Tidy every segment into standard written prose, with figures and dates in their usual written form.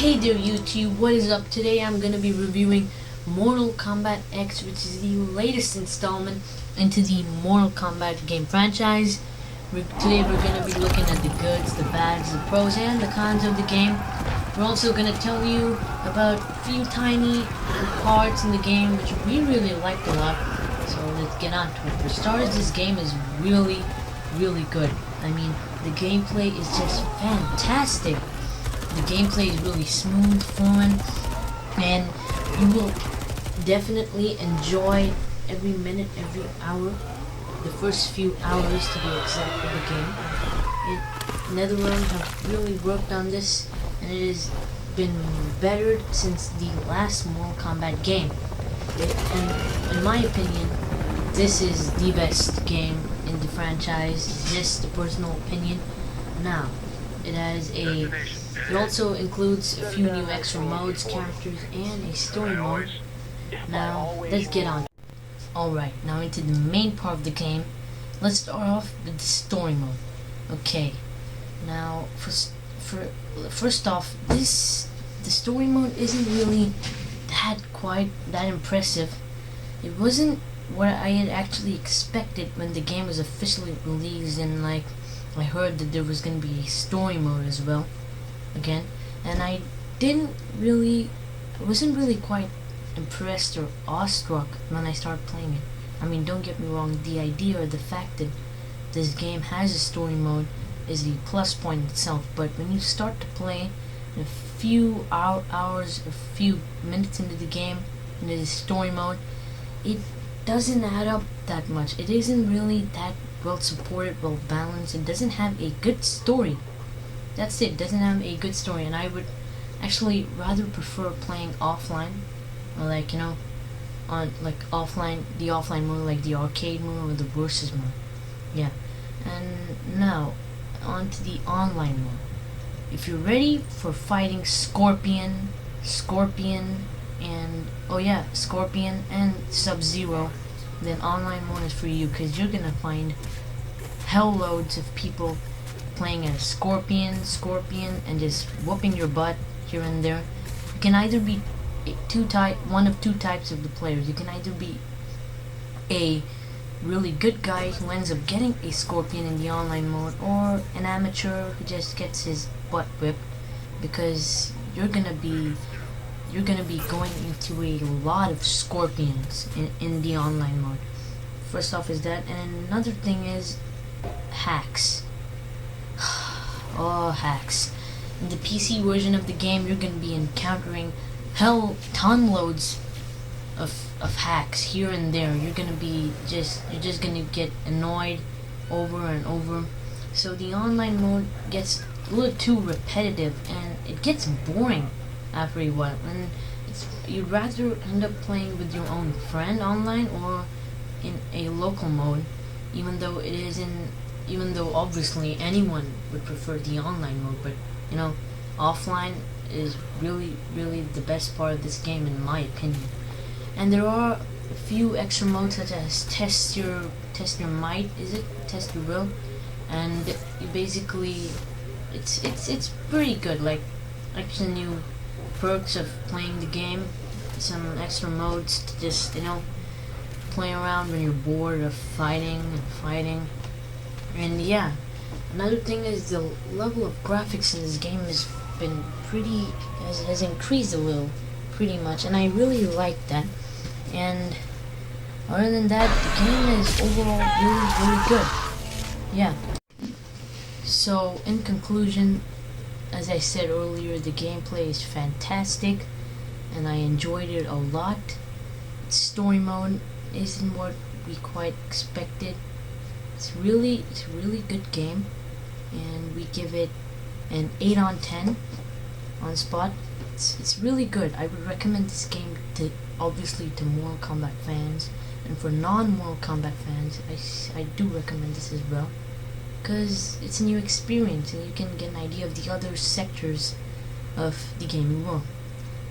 Hey there YouTube, what is up? Today I'm gonna be reviewing Mortal Kombat X, which is the latest installment into the Mortal Kombat game franchise. Today we're gonna be looking at the goods, the bads, the pros, and the cons of the game. We're also gonna tell you about a few tiny parts in the game which we really liked a lot. So let's get on to it. For starters, this game is really good. I mean, the gameplay is just fantastic. The gameplay is really smooth, fun, and you will definitely enjoy every minute, every hour, the first few hours to be exact of the game. NetherRealm have really worked on this, and it has been bettered since the last Mortal Kombat game. And in my opinion, this is the best game in the franchise, just a personal opinion. Now, it also includes a few new extra modes, characters, and a story mode. Now, let's get on. Alright, now into the main part of the game. Let's start off with the story mode. Okay, now, first off, the story mode isn't really that impressive. It wasn't what I had actually expected when the game was officially released, and I heard that there was going to be a story mode as well, again, and I wasn't really quite impressed or awestruck when I started playing it. I mean, don't get me wrong, the idea or the fact that this game has a story mode is a plus point itself, but when you start to play a few hours, a few minutes into the game, into the story mode, it doesn't add up that much. It isn't really that well supported, well balanced. It doesn't have a good story. That's it. Doesn't have a good story, and I would actually rather prefer playing offline, or on offline, the offline mode, like the arcade mode or the versus mode. Yeah. And now on to the online mode. If you're ready for fighting Scorpion, and Sub-Zero, then online mode is for you, because you're gonna find hell loads of people playing as Scorpion, and just whooping your butt here and there. You can either be one of two types of the players. You can either be a really good guy who ends up getting a Scorpion in the online mode, or an amateur who just gets his butt whipped, because you're gonna be going into a lot of Scorpions in the online mode. First off is that, and another thing is hacks. Oh, hacks. In the PC version of the game, you're gonna be encountering ton loads of hacks here and there. You're just gonna get annoyed over and over. So the online mode gets a little too repetitive, and it gets boring after a while, and you'd rather end up playing with your own friend online or in a local mode, even though obviously anyone would prefer the online mode, but offline is really the best part of this game, in my opinion. And there are a few extra modes, such as test your might, test your will, and you basically it's pretty good, like extra new perks of playing the game, some extra modes to just play around when you're bored of fighting. And yeah, another thing is the level of graphics in this game has increased a little, pretty much, and I really like that. And other than that, the game is overall really good. Yeah. So in conclusion, as I said earlier, the gameplay is fantastic, and I enjoyed it a lot. Story mode isn't what we quite expected. It's a really good game, and we give it an 8 on 10 on spot. It's really good. I would recommend this game to Mortal Kombat fans, and for non-Mortal Kombat fans, I do recommend this as well, because it's a new experience, and you can get an idea of the other sectors of the gaming world.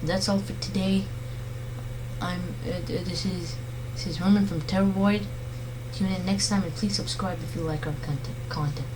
That's all for today. This is Herman from Terroroid. Tune in next time, and please subscribe if you like our content.